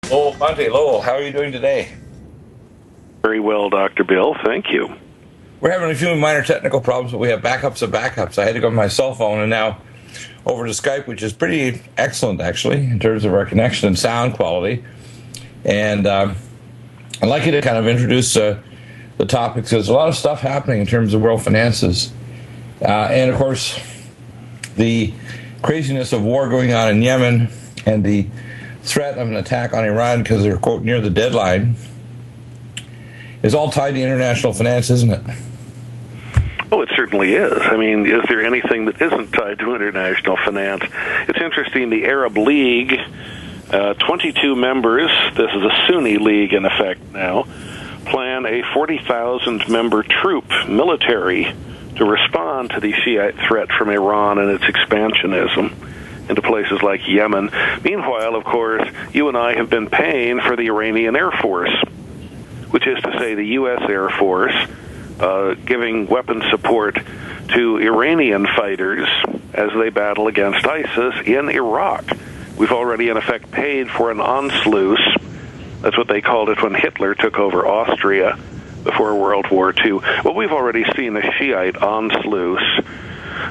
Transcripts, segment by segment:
Ponte, Lowell, how are you doing today? Very well, Dr. Bill. Thank you. We're having a few minor technical problems, but we have backups of backups. I had to go to my cell phone and now over to Skype, which is pretty excellent, actually, in terms of our connection and sound quality. And I'd like you to kind of introduce the topics. There's a lot of stuff happening in terms of world finances. And, of course, the craziness of war going on in Yemen and the threat of an attack on Iran because they're, quote, near the deadline is all tied to international finance, isn't it? Oh, it certainly is. I mean, is there anything that isn't tied to international finance? It's interesting, the Arab League, 22 members, this is a Sunni league in effect now, plan a 40,000-member troop military to respond to the Shiite threat from Iran and its expansionism into places like Yemen. Meanwhile, of course, you and I have been paying for the Iranian Air Force, which is to say the U.S. Air Force giving weapon support to Iranian fighters as they battle against ISIS in Iraq. We've already, in effect, paid for an Anschluss. That's what they called it when Hitler took over Austria before World War II. Well, we've already seen a Shiite Anschluss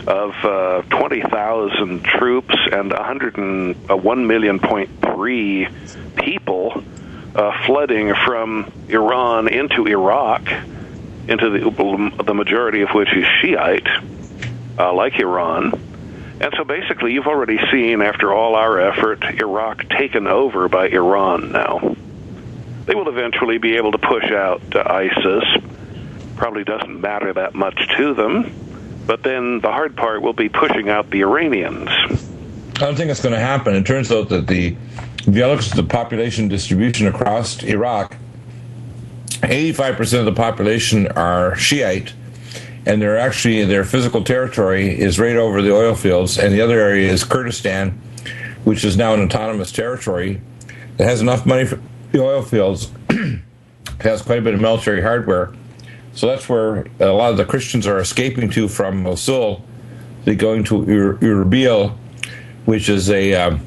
of 20,000 troops and 101.3 million people flooding from Iran into Iraq, into the majority of which is Shiite, like Iran. And so basically you've already seen, after all our effort, Iraq taken over by Iran now. They will eventually be able to push out ISIS. Probably doesn't matter that much to them. But then the hard part will be pushing out the Iranians. I don't think it's going to happen. It turns out that if you look at the population distribution across Iraq, 85% of the population are Shiite, and their physical territory is right over the oil fields, and the other area is Kurdistan, which is now an autonomous territory that has enough money for the oil fields. It has quite a bit of military hardware. So that's where a lot of the Christians are escaping to from Mosul. They're going to Erbil, which is a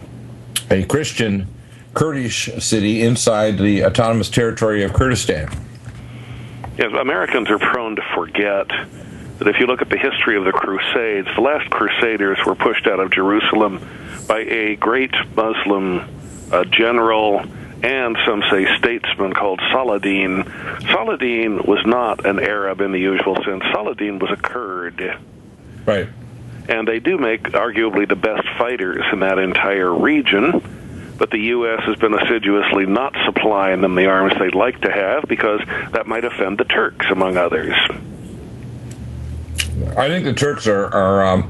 Christian Kurdish city inside the autonomous territory of Kurdistan. Yes, Americans are prone to forget that if you look at the history of the Crusades, the last Crusaders were pushed out of Jerusalem by a great Muslim general and some say statesman called Saladin. Saladin was not an Arab in the usual sense. Saladin was a Kurd. Right. And they do make arguably the best fighters in that entire region, but the U.S. has been assiduously not supplying them the arms they'd like to have because that might offend the Turks, among others. I think the Turks are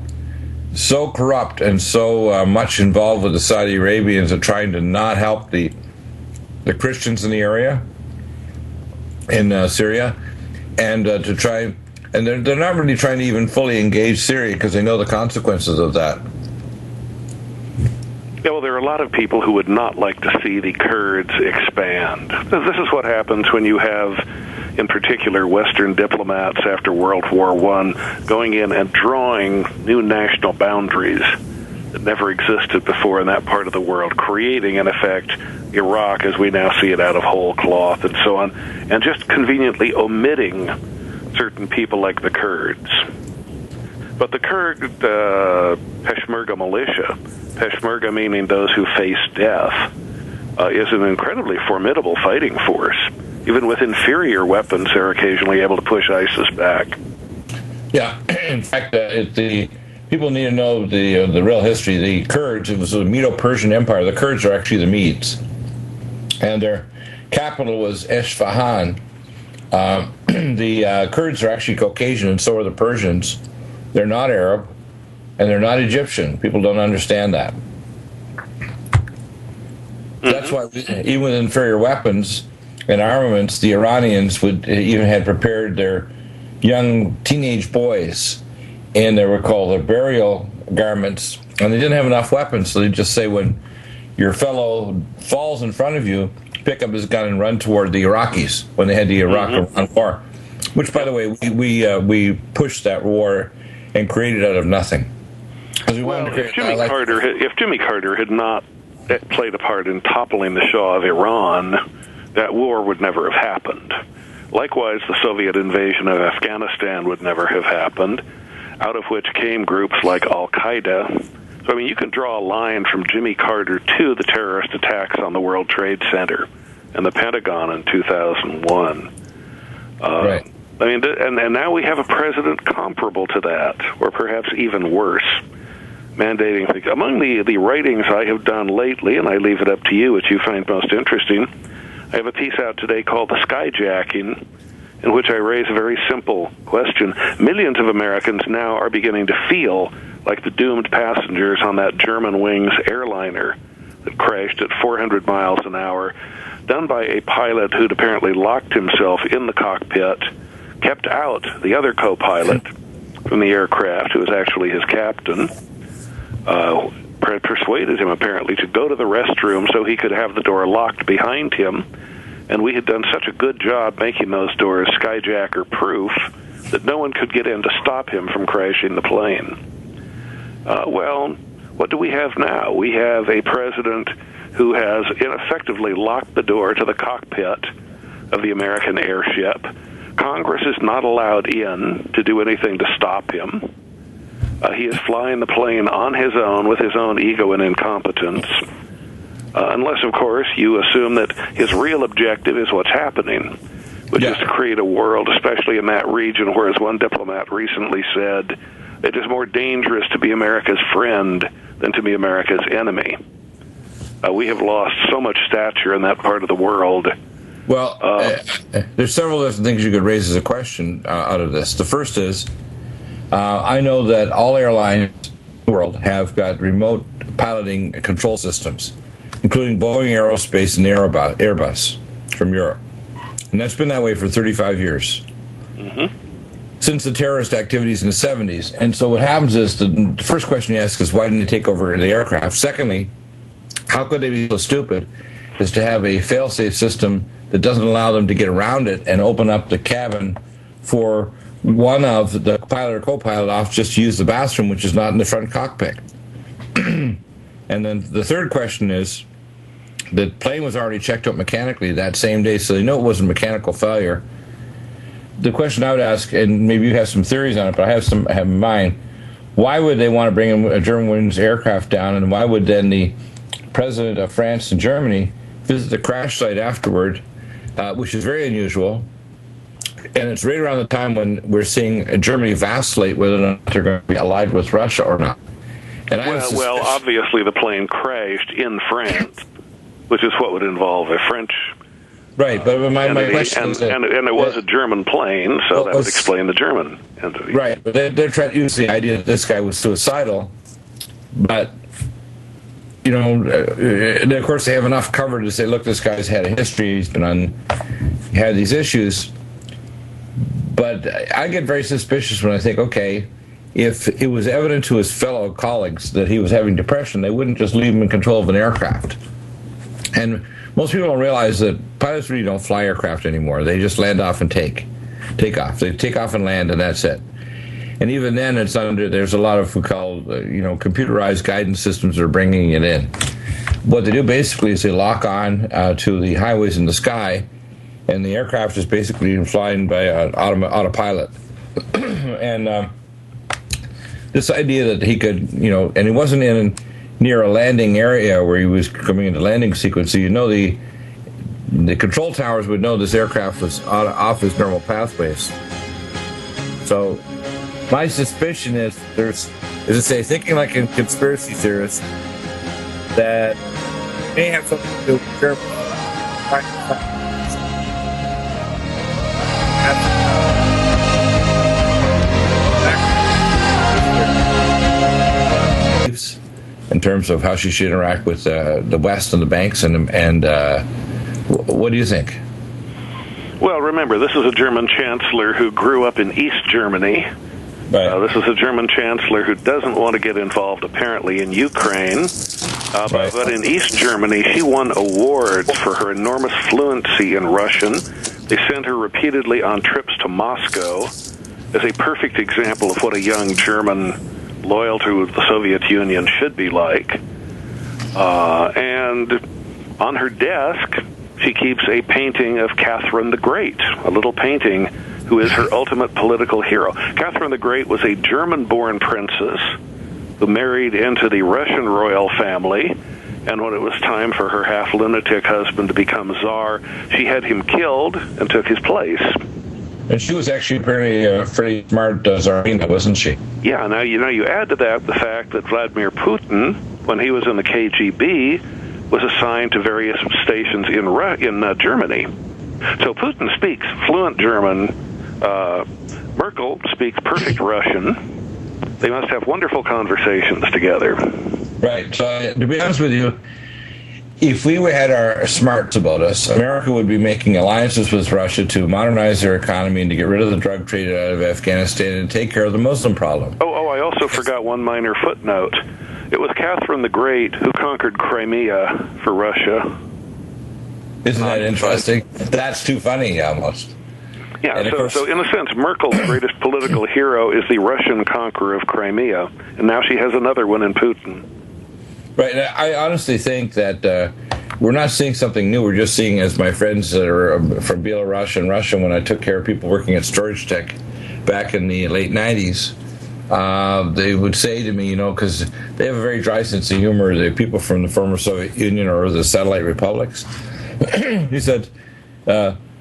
so corrupt and so much involved with the Saudi Arabians and trying to not help the Christians in the area, in Syria, and to try, and they're not really trying to even fully engage Syria because they know the consequences of that. Yeah, well, there are a lot of people who would not like to see the Kurds expand. This is what happens when you have, in particular, Western diplomats after World War I going in and drawing new national boundaries that never existed before in that part of the world, creating, in effect, Iraq as we now see it out of whole cloth and so on, and just conveniently omitting certain people like the Kurds. But the Kurd Peshmerga militia, Peshmerga meaning those who face death, is an incredibly formidable fighting force. Even with inferior weapons, they're occasionally able to push ISIS back. Yeah, in fact, people need to know the real history. The Kurds, it was the Medo-Persian Empire. The Kurds are actually the Medes, and their capital was Esfahan. The Kurds are actually Caucasian, and so are the Persians. They're not Arab, and they're not Egyptian. People don't understand that. That's why, even with inferior weapons and armaments, the Iranians would even had prepared their young teenage boys, and they were called their burial garments, and they didn't have enough weapons, so they just say when your fellow falls in front of you, pick up his gun and run toward the Iraqis when they had the Iraq-Iran war, which, by the way, we pushed that war and created out of nothing. Well, if Jimmy Carter had not it played a part in toppling the Shah of Iran, that war would never have happened. Likewise, the Soviet invasion of Afghanistan would never have happened, out of which came groups like Al-Qaeda. So, I mean, you can draw a line from Jimmy Carter to the terrorist attacks on the World Trade Center and the Pentagon in 2001. Right. I mean, and now we have a president comparable to that, or perhaps even worse, mandating things. Among the writings I have done lately, and I leave it up to you, which you find most interesting, I have a piece out today called The Skyjacking, in which I raise a very simple question. Millions of Americans now are beginning to feel like the doomed passengers on that Germanwings airliner that crashed at 400 miles an hour, done by a pilot who'd apparently locked himself in the cockpit, kept out the other co-pilot from the aircraft, who was actually his captain, persuaded him apparently to go to the restroom so he could have the door locked behind him. And we had done such a good job making those doors skyjacker-proof that no one could get in to stop him from crashing the plane. Well, what do we have now? We have a president who has ineffectively locked the door to the cockpit of the American airship. Congress is not allowed in to do anything to stop him. He is flying the plane on his own with his own ego and incompetence. Unless, of course, you assume that his real objective is what's happening, which is to create a world, especially in that region, where, as one diplomat recently said, it is more dangerous to be America's friend than to be America's enemy. We have lost so much stature in that part of the world. Well, there's several different things you could raise as a question out of this. The first is, I know that all airlines in the world have got remote piloting control systems, including Boeing Aerospace and Airbus from Europe. And that's been that way for 35 years. Mm-hmm. Since the terrorist activities in the 70s. And so what happens is, the first question you ask is, why didn't they take over the aircraft? Secondly, how could they be so stupid as to have a fail-safe system that doesn't allow them to get around it and open up the cabin for one of the pilot or co-pilot off just to use the bathroom, which is not in the front cockpit? And then the third question is, the plane was already checked out mechanically that same day, so they know it wasn't mechanical failure. The question I would ask, and maybe you have some theories on it, but I have in mind, why would they want to bring a Germanwings aircraft down, and why would then the president of France and Germany visit the crash site afterward, which is very unusual, and it's right around the time when we're seeing Germany vacillate whether or not they're going to be allied with Russia or not. And well, obviously the plane crashed in France, which is what would involve a French right, but my question is and it was a German plane, so that would explain the German entity. Right, but they're trying to use the idea that this guy was suicidal, but, you know, and of course they have enough cover to say, look, this guy's had a history, he had these issues, but I get very suspicious when I think, okay, if it was evident to his fellow colleagues that he was having depression, they wouldn't just leave him in control of an aircraft. And most people don't realize that pilots really don't fly aircraft anymore. They just land off and take off. They take off and land, and that's it. And even then, there's a lot of what we call computerized guidance systems that are bringing it in. What they do basically is they lock on to the highways in the sky, and the aircraft is basically flying by an autopilot. And this idea that he could, and he wasn't near a landing area where he was coming into landing sequence, so the control towers would know this aircraft was off his normal pathways. So my suspicion is thinking like a conspiracy theorist, that may have something to do with Germany. In terms of how she should interact with the West and the banks, and what do you think? Well, remember, this is a German chancellor who grew up in East Germany. Right. This is a German chancellor who doesn't want to get involved, apparently, in Ukraine. Right. But in East Germany, she won awards for her enormous fluency in Russian. They sent her repeatedly on trips to Moscow as a perfect example of what a young German loyal to the Soviet Union should be like. And on her desk, she keeps a painting of Catherine the Great, a little painting who is her ultimate political hero. Catherine the Great was a German-born princess who married into the Russian royal family, and when it was time for her half-lunatic husband to become Tsar, she had him killed and took his place. And she was actually a pretty smart Tsarina, wasn't she? Yeah, now you add to that the fact that Vladimir Putin, when he was in the KGB, was assigned to various stations in Germany. So Putin speaks fluent German. Merkel speaks perfect Russian. They must have wonderful conversations together. Right. So to be honest with you, if we had our smarts about us, America would be making alliances with Russia to modernize their economy and to get rid of the drug trade out of Afghanistan and take care of the Muslim problem. I also forgot one minor footnote. It was Catherine the Great who conquered Crimea for Russia. Isn't that interesting? That's too funny, almost. Yeah, so in a sense, Merkel's greatest political hero is the Russian conqueror of Crimea, and now she has another one in Putin. Right, and I honestly think that we're not seeing something new. We're just seeing, as my friends that are from Belarus and Russia, when I took care of people working at Storage Tech back in the late 90s, they would say to me, because they have a very dry sense of humor, the people from the former Soviet Union or the satellite republics, he said,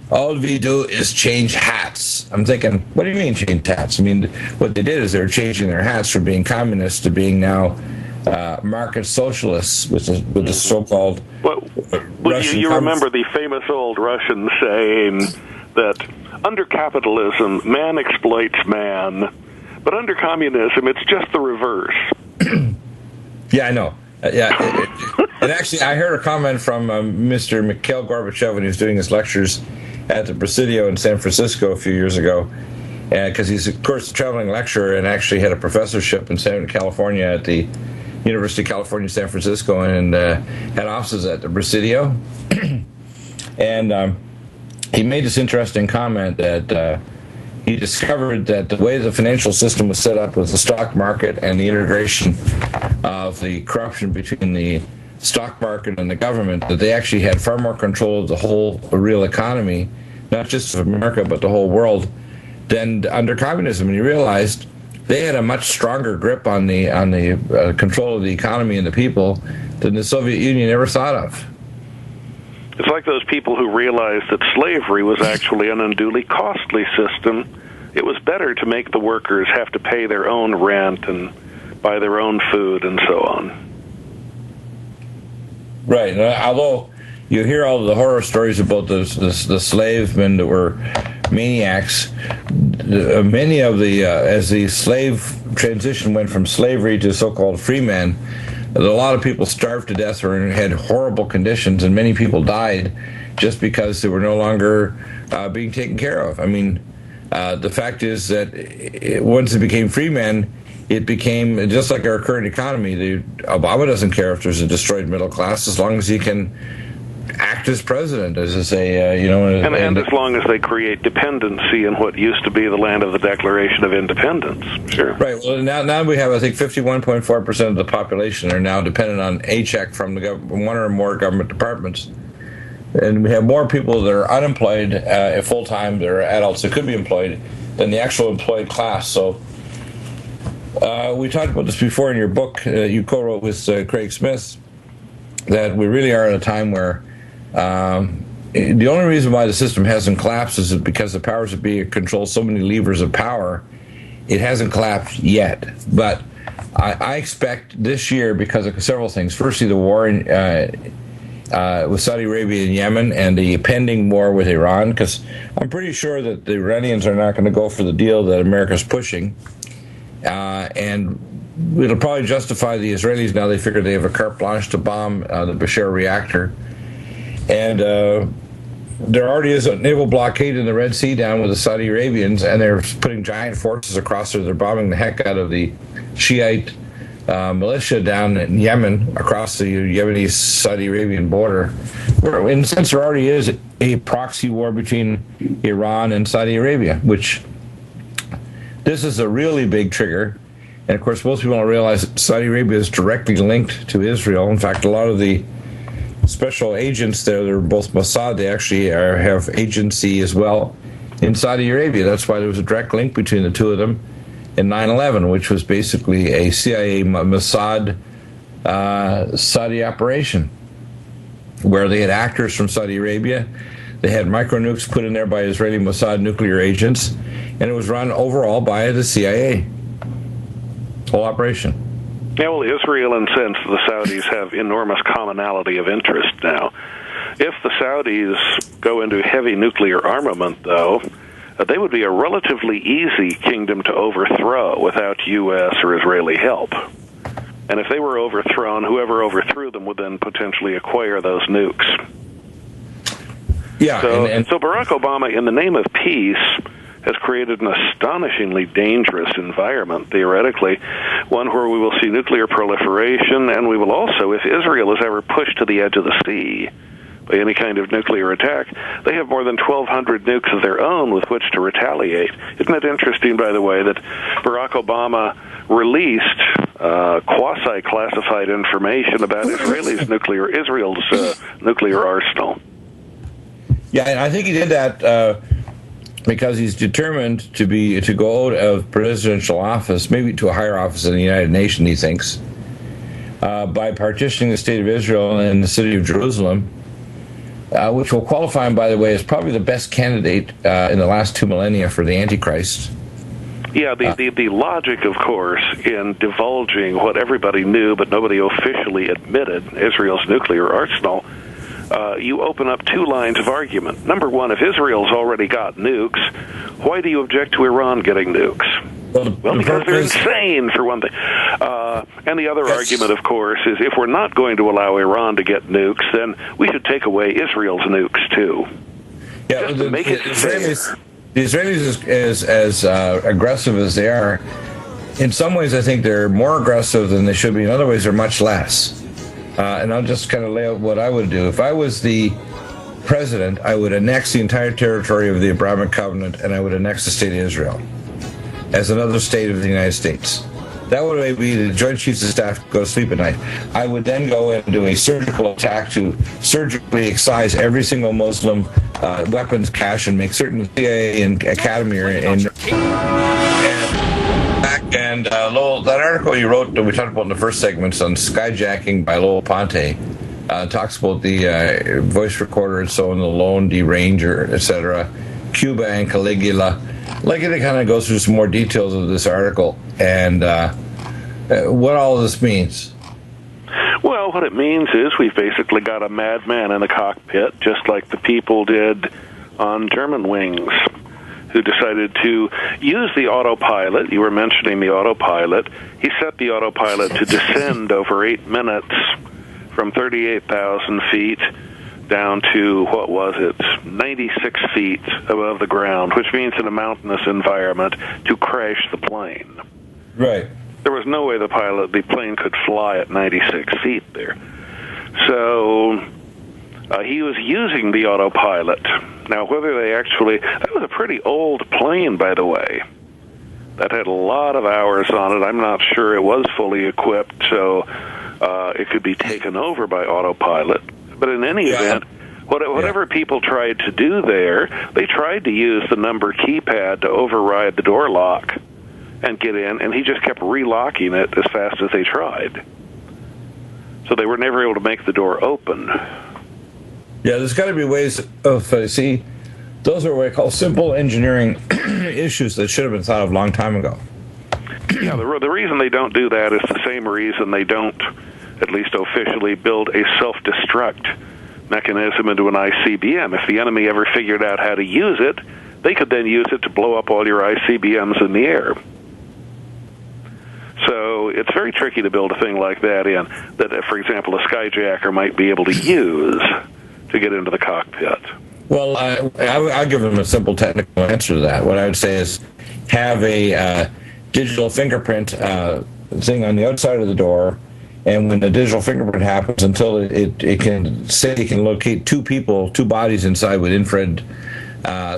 all we do is change hats. I'm thinking, what do you mean change hats? I mean, what they did is they were changing their hats from being communists to being now market socialists with the so-called Russian. You remember the famous old Russian saying that under capitalism, man exploits man, but under communism, it's just the reverse. Yeah, I know. And actually, I heard a comment from Mr. Mikhail Gorbachev when he was doing his lectures at the Presidio in San Francisco a few years ago, because he's, of course, a traveling lecturer and actually had a professorship in California at the University of California, San Francisco, and had offices at the Presidio. And he made this interesting comment that he discovered that the way the financial system was set up with the stock market and the integration of the corruption between the stock market and the government, that they actually had far more control of the whole real economy, not just of America, but the whole world, than under communism. And he realized they had a much stronger grip on the control of the economy and the people than the Soviet Union ever thought of. It's like those people who realized that slavery was actually an unduly costly system. It was better to make the workers have to pay their own rent and buy their own food and so on. Right. Although you hear all the horror stories about the slave men that were maniacs, many of the as the slave transition went from slavery to so-called free men, a lot of people starved to death or had horrible conditions, and many people died just because they were no longer being taken care of. I mean, the fact is that once it became free men, it became just like our current economy. Obama doesn't care if there's a destroyed middle class as long as he can act as president, as I say, and as long as they create dependency in what used to be the land of the Declaration of Independence. Sure. Right. Well, now we have, I think, 51.4% of the population are now dependent on a check from the one or more government departments, and we have more people that are unemployed full time, that are adults that could be employed, than the actual employed class. So. We talked about this before in your book you co-wrote with Craig Smith, that we really are at a time where the only reason why the system hasn't collapsed is because the powers that be control so many levers of power. It hasn't collapsed yet, but I expect this year, because of several things. Firstly, the war with Saudi Arabia and Yemen, and the pending war with Iran, because I'm pretty sure that the Iranians are not going to go for the deal that America's pushing. And it'll probably justify the Israelis now. They figure they have a carte blanche to bomb the Bashar reactor. And there already is a naval blockade in the Red Sea down with the Saudi Arabians, and they're putting giant forces across there. They're bombing the heck out of the Shiite militia down in Yemen, across the Yemeni-Saudi Arabian border. Where, in a sense, there already is a proxy war between Iran and Saudi Arabia, which... This is a really big trigger, And of course, most people don't realize that Saudi Arabia is directly linked to Israel. In fact, a lot of the special agents there, they're both Mossad, they actually have agency as well in Saudi Arabia. That's why there was a direct link between the two of them in 9/11, which was basically a CIA Mossad Saudi operation, where they had actors from Saudi Arabia. They had micro nukes put in there by Israeli Mossad nuclear agents, and it was run overall by the CIA. Whole operation. Yeah, well, Israel and since the Saudis have enormous commonality of interest now. If the Saudis go into heavy nuclear armament, though, they would be a relatively easy kingdom to overthrow without U.S. or Israeli help. And if they were overthrown, whoever overthrew them would then potentially acquire those nukes. Yeah. So Barack Obama, in the name of peace, has created an astonishingly dangerous environment, theoretically, one where we will see nuclear proliferation, and we will also, if Israel is ever pushed to the edge of the sea by any kind of nuclear attack, they have more than 1,200 nukes of their own with which to retaliate. Isn't it interesting, by the way, that Barack Obama released quasi-classified information about Israel's nuclear arsenal? Yeah, and I think he did that because he's determined to go out of presidential office, maybe to a higher office in the United Nations, he thinks, by partitioning the state of Israel and the city of Jerusalem, which will qualify him, by the way, as probably the best candidate in the last 2 millennia for the Antichrist. Yeah, the logic, of course, in divulging what everybody knew but nobody officially admitted, Israel's nuclear arsenal, you open up two lines of argument. Number one, if Israel's already got nukes, why do you object to Iran getting nukes? Well, because they're insane, for one thing. And the other argument, of course, is if we're not going to allow Iran to get nukes, then we should take away Israel's nukes, too. Yeah, just to make it fair. The Israelis, as aggressive as they are, in some ways I think they're more aggressive than they should be. In other ways, they're much less. And I'll just kind of lay out what I would do. If I was the president, I would annex the entire territory of the Abrahamic Covenant, and I would annex the state of Israel as another state of the United States. That would maybe the Joint Chiefs of Staff go to sleep at night. I would then go and do a surgical attack to surgically excise every single Muslim weapons cache and make certain CIA and academy and Lowell, that article you wrote that we talked about in the first segments on skyjacking by Lowell Ponte talks about the voice recorder and so on, the Lone Deranger, etc., Cuba and Caligula. Like it kind of goes through some more details of this article and what all this means. Well, what it means is we've basically got a madman in the cockpit, just like the people did on Germanwings, who decided to use the autopilot. You were mentioning the autopilot. He set the autopilot to descend over 8 minutes from 38,000 feet down to, what was it, 96 feet above the ground, which means in a mountainous environment, to crash the plane. Right. There was no way the plane could fly at 96 feet there. So he was using the autopilot. Now, whether they actually... That was a pretty old plane, by the way. That had a lot of hours on it. I'm not sure it was fully equipped, so it could be taken over by autopilot. But in any event, whatever people tried to do there, they tried to use the number keypad to override the door lock and get in, and he just kept relocking it as fast as they tried. So they were never able to make the door open. Yeah, there's got to be ways of, see, those are what I call simple engineering issues that should have been thought of a long time ago. Yeah, the reason they don't do that is the same reason they don't, at least officially, build a self-destruct mechanism into an ICBM. If the enemy ever figured out how to use it, they could then use it to blow up all your ICBMs in the air. So it's very tricky to build a thing like that in, that, for example, a skyjacker might be able to use to get into the cockpit. Well, I'll give them a simple technical answer to that. What I would say is have a digital fingerprint thing on the outside of the door, and when the digital fingerprint happens, until it can say it can locate two bodies inside with infrared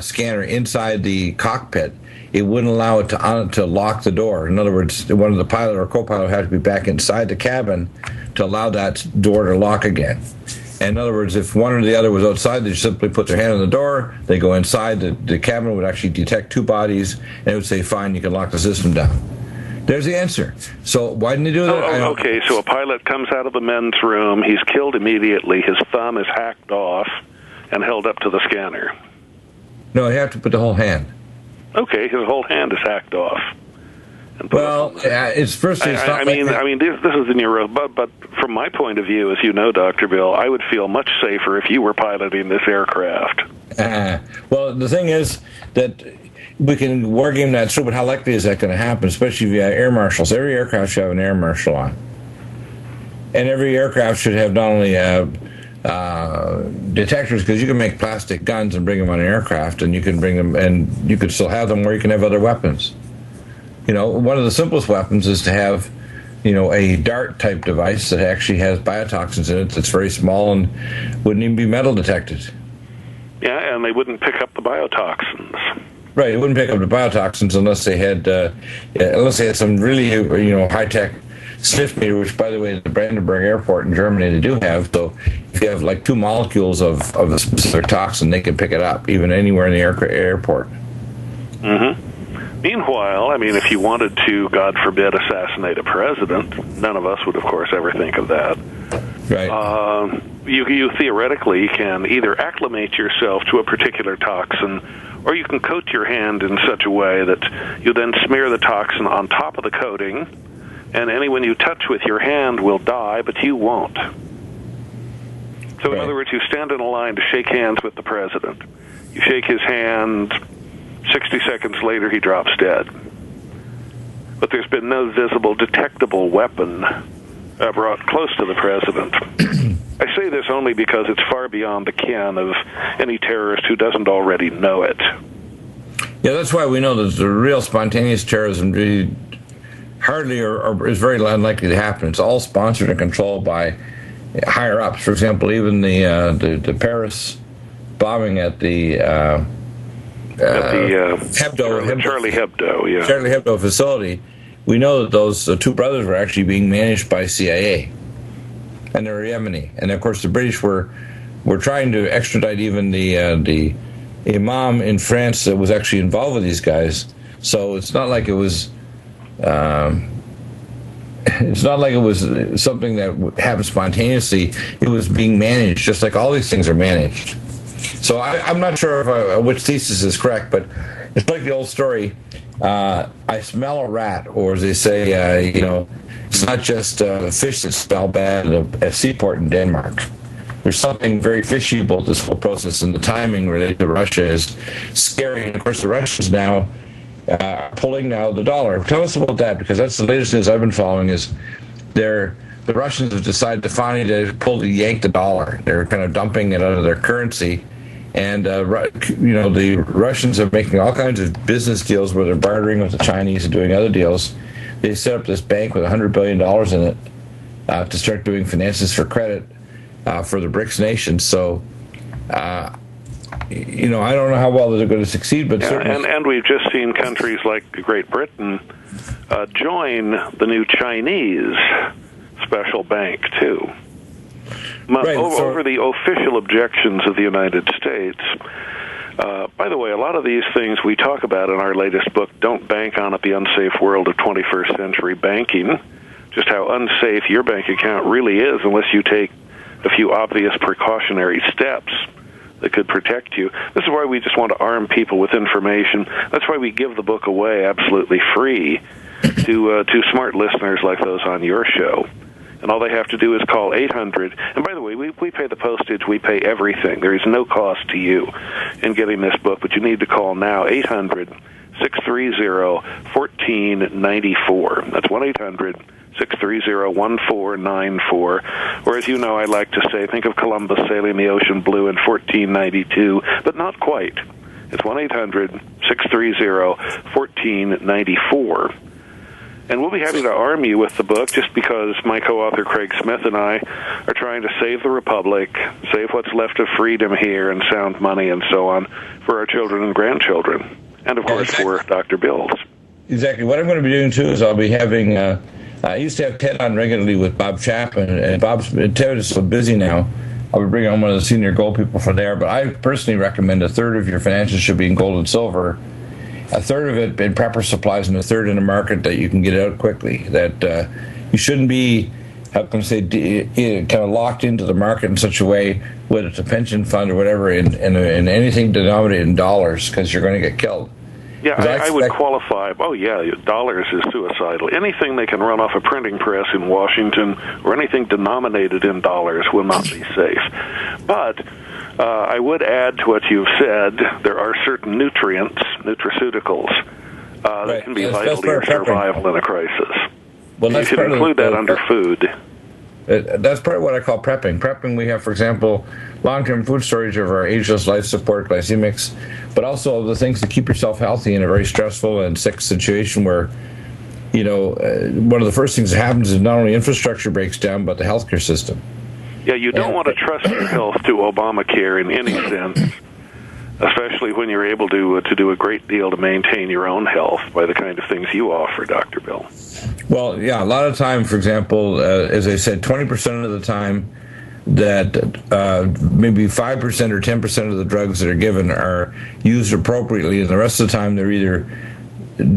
scanner inside the cockpit, it wouldn't allow it to lock the door. In other words, one of the pilot or co-pilot had to be back inside the cabin to allow that door to lock again. And in other words, if one or the other was outside, they simply put their hand on the door, they go inside, the cabin would actually detect two bodies, and it would say, fine, you can lock the system down. There's the answer. So why didn't he do that? Okay, so a pilot comes out of the men's room, he's killed immediately, his thumb is hacked off and held up to the scanner. No, you have to put the whole hand. Okay, his whole hand is hacked off. Well, it's first. It's not I mean, this is in your but from my point of view, as you know, Dr. Bill, I would feel much safer if you were piloting this aircraft. Well, the thing is that we can war game that through, but how likely is that going to happen? Especially if you have air marshals. Every aircraft should have an air marshal on, and every aircraft should have not only detectors, because you can make plastic guns and bring them on an aircraft, and you can bring them, and you could still have them where you can have other weapons. You know, one of the simplest weapons is to have, a dart-type device that actually has biotoxins in it that's very small and wouldn't even be metal detected. Yeah, and they wouldn't pick up the biotoxins. Right, it wouldn't pick up the biotoxins unless they had some really, high-tech sniff meter, which, by the way, at the Brandenburg Airport in Germany, they do have. So if you have like 2 molecules of a specific toxin, they can pick it up, even anywhere in the airport. Mm-hmm. Meanwhile, I mean, if you wanted to, God forbid, assassinate a president, none of us would, of course, ever think of that. Right. You theoretically can either acclimate yourself to a particular toxin, or you can coat your hand in such a way that you then smear the toxin on top of the coating, and anyone you touch with your hand will die, but you won't. So, in other words, you stand in a line to shake hands with the president. You shake his hand. 60 seconds later, he drops dead. But there's been no visible, detectable weapon brought close to the president. I say this only because it's far beyond the ken of any terrorist who doesn't already know it. Yeah, that's why we know that the real spontaneous terrorism really hardly or is very unlikely to happen. It's all sponsored and controlled by higher-ups. For example, even the Paris bombing at the... Charlie Hebdo, yeah. Charlie Hebdo facility, we know that those 2 brothers were actually being managed by CIA, and they were Yemeni. And of course, the British were trying to extradite even the imam in France that was actually involved with these guys. So it's not like it was. It's not like it was something that happened spontaneously. It was being managed, just like all these things are managed. So I'm not sure which thesis is correct, but it's like the old story, I smell a rat, or as they say, it's not just fish that smell bad at a seaport in Denmark. There's something very fishy about this whole process, and the timing related to Russia is scary. And of course, the Russians now are pulling now the dollar. Tell us about that, because that's the latest news I've been following. Is the Russians have decided to finally yank the dollar. They're kind of dumping it out of their currency. And, the Russians are making all kinds of business deals where they're bartering with the Chinese and doing other deals. They set up this bank with $100 billion in it to start doing finances for credit for the BRICS nations. So, I don't know how well they're going to succeed, but certainly... And we've just seen countries like Great Britain join the new Chinese special bank, too. Over the official objections of the United States. By the way, a lot of these things we talk about in our latest book, Don't Bank on It, The Unsafe World of 21st Century Banking, just how unsafe your bank account really is unless you take a few obvious precautionary steps that could protect you. This is why we just want to arm people with information. That's why we give the book away absolutely free to smart listeners like those on your show. And all they have to do is call 800. And by the way, we pay the postage. We pay everything. There is no cost to you in getting this book, but you need to call now, 800-630-1494. That's 1-800-630-1494. Or as you know, I like to say, think of Columbus sailing the ocean blue in 1492, but not quite. It's 1-800-630-1494. And we'll be happy to arm you with the book, just because my co-author Craig Smith and I are trying to save the Republic, save what's left of freedom here and sound money and so on for our children and grandchildren, and of course for Dr. Bill's. Exactly. What I'm going to be doing, too, is I'll be having, I used to have Ted on regularly with Bob Chapman, and Ted is so busy now. I'll be bringing on one of the senior gold people from there, but I personally recommend a third of your financials should be in gold and silver, a third of it in prepper supplies, and a third in a market that you can get out quickly. That you shouldn't be, how can I say, kind of locked into the market in such a way, whether it's a pension fund or whatever, in anything denominated in dollars, because you're going to get killed. Yeah, I would qualify. Oh, yeah, dollars is suicidal. Anything they can run off a printing press in Washington or anything denominated in dollars will not be safe. But I would add to what you've said, there are certain nutrients, nutraceuticals, that can be vital to your survival in a crisis. Well, you should include that under food. That's part of what I call prepping. Prepping, we have, for example, long-term food storage of our ageless life support glycemics, but also the things to keep yourself healthy in a very stressful and sick situation where, you know, one of the first things that happens is not only infrastructure breaks down, but the healthcare system. Yeah, you don't want to trust your health to Obamacare in any sense, especially when you're able to do a great deal to maintain your own health by the kind of things you offer, Dr. Bill. Well, yeah, a lot of time, for example, as I said, 20% of the time that maybe 5% or 10% of the drugs that are given are used appropriately, and the rest of the time they're either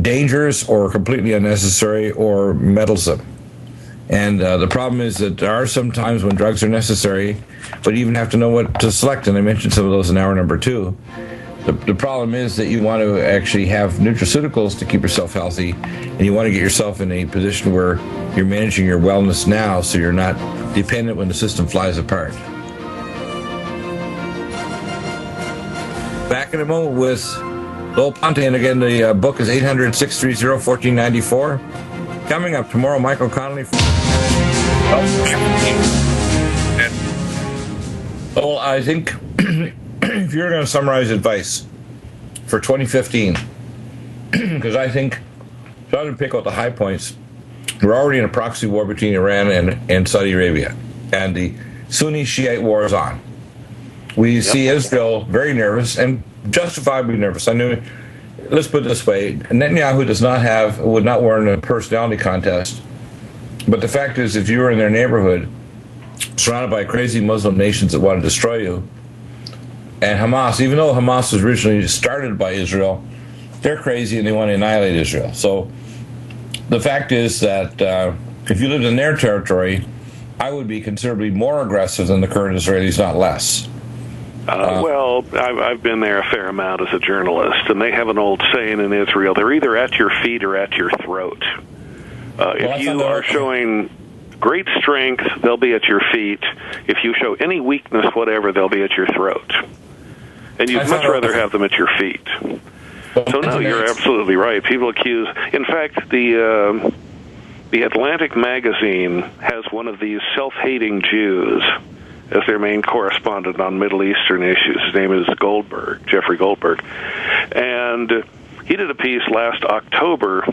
dangerous or completely unnecessary or meddlesome. And the problem is that there are some times when drugs are necessary, but you even have to know what to select, and I mentioned some of those in hour number 2. The problem is that you want to actually have nutraceuticals to keep yourself healthy, and you want to get yourself in a position where you're managing your wellness now so you're not dependent when the system flies apart. Back in a moment with Lowell Ponte, and again, the book is 800-630-1494. Coming up tomorrow, Michael Connolly. Well, I think if you're going to summarize advice for 2015, because I think, trying to pick out the high points, we're already in a proxy war between Iran and Saudi Arabia, and the Sunni Shiite war is on. We see Israel very nervous, and justifiably nervous. I know. Let's put it this way: Netanyahu would not win a personality contest. But the fact is, if you were in their neighborhood, surrounded by crazy Muslim nations that want to destroy you, and Hamas, even though Hamas was originally started by Israel, they're crazy and they want to annihilate Israel. So the fact is that if you lived in their territory, I would be considerably more aggressive than the current Israelis, not less. Well, I've been there a fair amount as a journalist, and they have an old saying in Israel: they're either at your feet or at your throat. If you are showing great strength, they'll be at your feet. If you show any weakness whatever, they'll be at your throat. And you'd much rather have them at your feet. So no, you're absolutely right. People accuse... In fact, the Atlantic magazine has one of these self-hating Jews as their main correspondent on Middle Eastern issues. His name is Goldberg, Jeffrey Goldberg. And he did a piece last October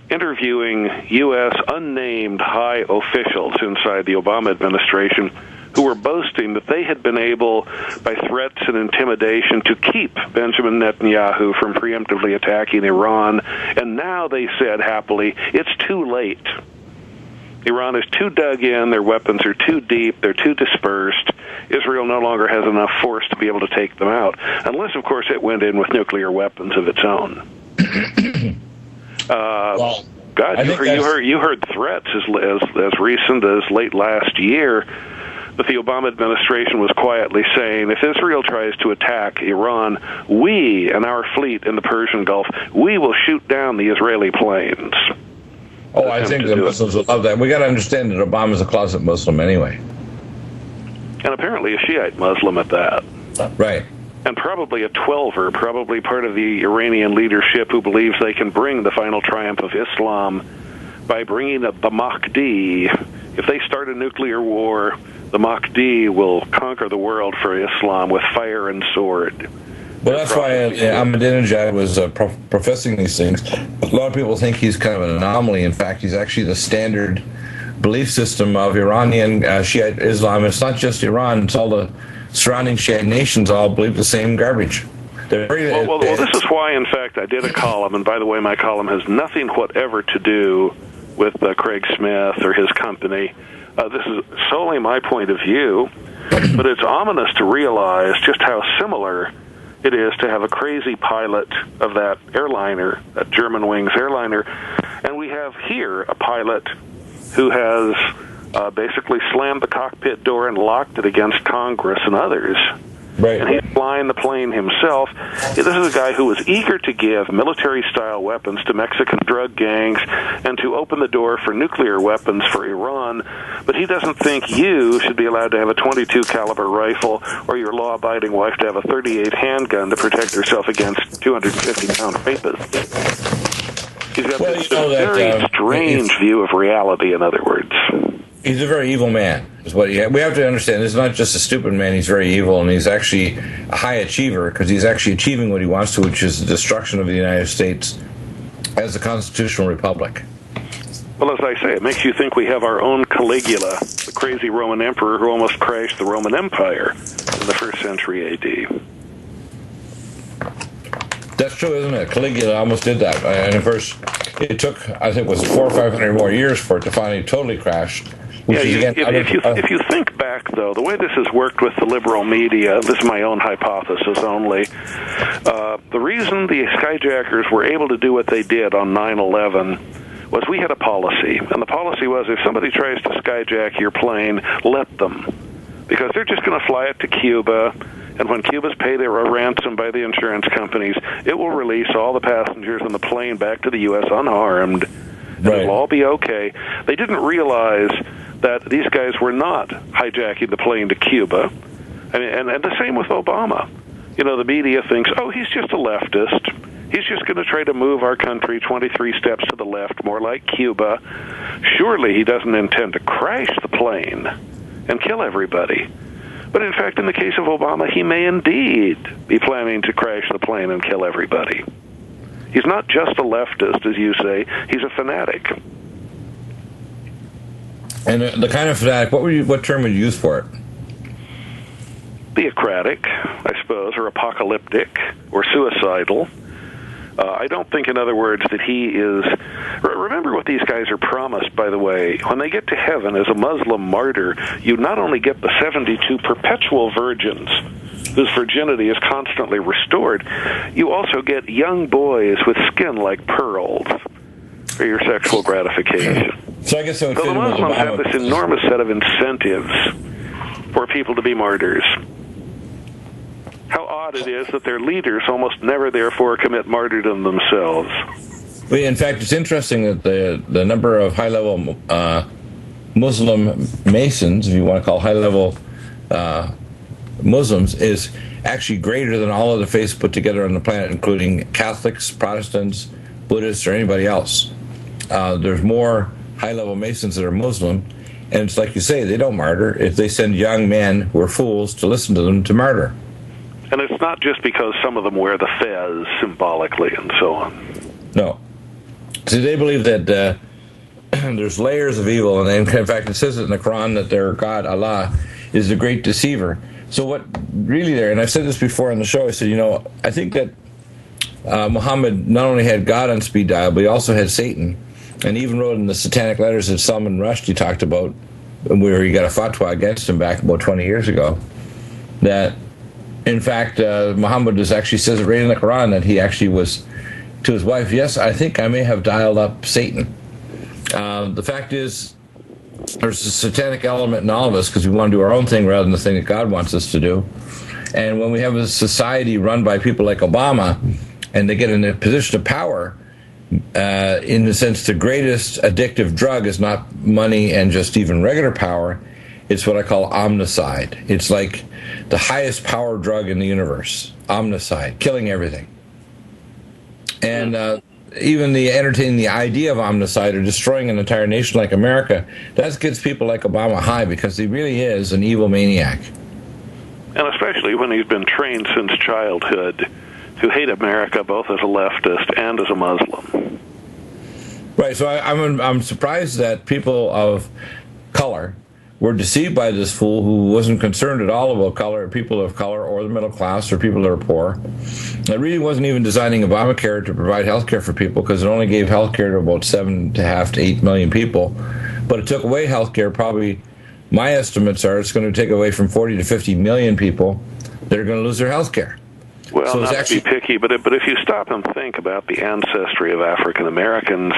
interviewing U.S. unnamed high officials inside the Obama administration who were boasting that they had been able, by threats and intimidation, to keep Benjamin Netanyahu from preemptively attacking Iran. And now, they said happily, it's too late. Iran is too dug in, their weapons are too deep, they're too dispersed. Israel no longer has enough force to be able to take them out, unless, of course, it went in with nuclear weapons of its own. Well, God, you heard threats as recent as late last year that the Obama administration was quietly saying, if Israel tries to attack Iran, we and our fleet in the Persian Gulf, we will shoot down the Israeli planes. Oh, I think the Muslims will love that. We got to understand that Obama's a closet Muslim anyway. And apparently a Shiite Muslim at that. Right. And probably a 12er, probably part of the Iranian leadership who believes they can bring the final triumph of Islam by bringing the Mahdi. If they start a nuclear war, the Mahdi will conquer the world for Islam with fire and sword. Well, that's why Ahmadinejad was professing these things. A lot of people think he's kind of an anomaly. In fact, he's actually the standard belief system of Iranian Shiite Islam. It's not just Iran; it's all the surrounding Shiite nations all believe the same garbage. Well, this is why, in fact, I did a column, and by the way, my column has nothing whatever to do with Craig Smith or his company. This is solely my point of view, but it's ominous to realize just how similar it is to have a crazy pilot of that airliner, that Germanwings airliner, and we have here a pilot who has basically slammed the cockpit door and locked it against Congress and others. Right. And he's flying the plane himself. This is a guy who was eager to give military-style weapons to Mexican drug gangs and to open the door for nuclear weapons for Iran, but he doesn't think you should be allowed to have a .22 caliber rifle or your law-abiding wife to have a .38 handgun to protect herself against 250-pound rapists. He's got this very strange view of reality, in other words. He's a very evil man. Is what we have to understand. He's not just a stupid man. He's very evil, and he's actually a high achiever because he's actually achieving what he wants to, which is the destruction of the United States as a constitutional republic. Well, as I say, it makes you think we have our own Caligula, the crazy Roman emperor who almost crashed the Roman Empire in the 1st century A.D. That's true, isn't it? Caligula almost did that. And of course, it took, I think it was 400 or 500 more years for it to finally totally crash. Yeah, if you think back, though, the way this has worked with the liberal media, this is my own hypothesis only, the reason the skyjackers were able to do what they did on 9/11 was we had a policy, and the policy was if somebody tries to skyjack your plane, let them, because they're just going to fly it to Cuba, and when Cuba's paid a ransom by the insurance companies, it will release all the passengers on the plane back to the U.S. unharmed, and it'll all be okay. They didn't realize that these guys were not hijacking the plane to Cuba. I mean, and the same with Obama. You know, the media thinks, oh, he's just a leftist. He's just going to try to move our country 23 steps to the left, more like Cuba. Surely he doesn't intend to crash the plane and kill everybody. But in fact, in the case of Obama, he may indeed be planning to crash the plane and kill everybody. He's not just a leftist, as you say. He's a fanatic. And the kind of fanatic, what term would you use for it? Theocratic, I suppose, or apocalyptic, or suicidal. I don't think, in other words, that he is... Remember what these guys are promised, by the way. When they get to heaven as a Muslim martyr, you not only get the 72 perpetual virgins, whose virginity is constantly restored, you also get young boys with skin like pearls for your sexual gratification. So I guess the Muslims have this enormous set of incentives for people to be martyrs. How odd it is that their leaders almost never, therefore, commit martyrdom themselves. Well, in fact, it's interesting that the number of high-level Muslim Masons, if you want to call high-level Muslims, is actually greater than all other faiths put together on the planet, including Catholics, Protestants, Buddhists, or anybody else. There's more high-level Masons that are Muslim, and it's like you say, they don't martyr. If they send young men who are fools to listen to them to martyr. And it's not just because some of them wear the fez symbolically and so on. No. See, they believe that there's layers of evil, and in fact, it says it in the Quran that their God, Allah, is the great deceiver. So what really there, and I've said this before on the show, I said, I think that Muhammad not only had God on speed dial, but he also had Satan. And he even wrote in the Satanic Letters that Salman Rushdie talked about, where he got a fatwa against him back about 20 years ago, that, in fact, Muhammad actually says it right in the Quran that he actually was, to his wife, yes, I think I may have dialed up Satan. The fact is, there's a satanic element in all of us because we want to do our own thing rather than the thing that God wants us to do. And when we have a society run by people like Obama, and they get in a position of power, in the sense the greatest addictive drug is not money and just even regular power, it's what I call omnicide. It's like the highest power drug in the universe, omnicide, killing everything. And even entertaining the idea of omnicide or destroying an entire nation like America, that gets people like Obama high because he really is an evil maniac. and especially when he's been trained since childhood to hate America both as a leftist and as a Muslim. Right, so I'm surprised that people of color were deceived by this fool who wasn't concerned at all about color, people of color, or the middle class, or people that are poor. It really wasn't even designing Obamacare to provide health care for people, because it only gave health care to about 7.5 to 8 million people. But it took away health care, probably, my estimates are, it's going to take away from 40 to 50 million people that are going to lose their health care. Well, so not to be picky, but if you stop and think about the ancestry of African Americans,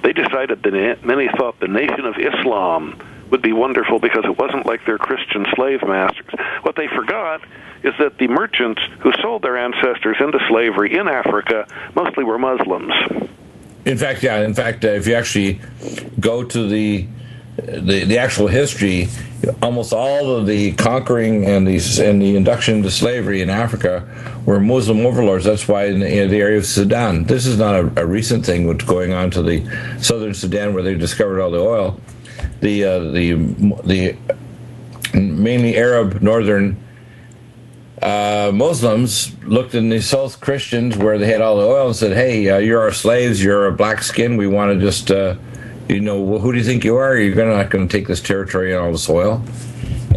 they decided that many thought the Nation of Islam would be wonderful because it wasn't like their Christian slave masters. What they forgot is that the merchants who sold their ancestors into slavery in Africa mostly were Muslims. In fact, if you actually go to the actual history, almost all of the conquering and the induction into slavery in Africa were Muslim overlords. That's why in the area of Sudan, this is not a recent thing what's going on to the southern Sudan where they discovered all the oil. The mainly Arab northern Muslims looked in the South Christians where they had all the oil and said, hey, you're our slaves, you're a black skin, we want to just, who do you think you are? You're not going to take this territory and all this oil.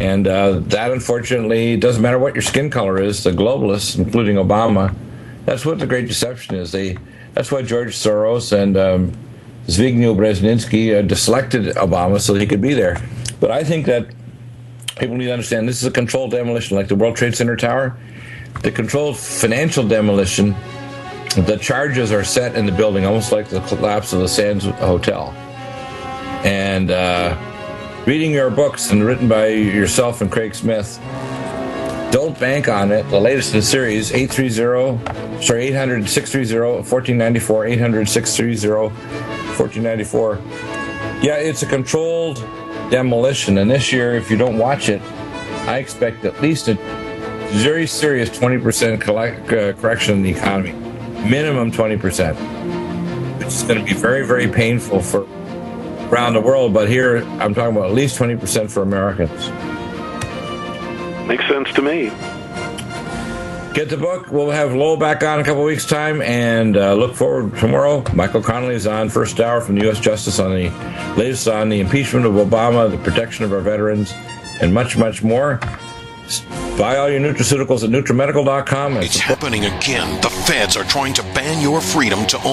And that, unfortunately, doesn't matter what your skin color is, the globalists, including Obama, that's what the Great Deception is. That's why George Soros and Zbigniew Brzezinski selected Obama so he could be there. But I think that people need to understand this is a controlled demolition, like the World Trade Center tower. The controlled financial demolition, the charges are set in the building, almost like the collapse of the Sands Hotel. And reading your books and written by yourself and Craig Smith, don't bank on it. The latest in the series, 800-630-1494, 800-630-1494. Yeah, it's a controlled demolition, and this year, if you don't watch it, I expect at least a very serious 20% correction in the economy, minimum 20%, which is going to be very, very painful for around the world, but here I'm talking about at least 20% for Americans. Makes sense to me. Get the book. We'll have Lowell back on in a couple of weeks' time, and look forward tomorrow. Michael Connolly is on first hour from the U.S. Justice on the latest on the impeachment of Obama, the protection of our veterans, and much, much more. Buy all your nutraceuticals at NutriMedical.com. It's happening again. The feds are trying to ban your freedom to own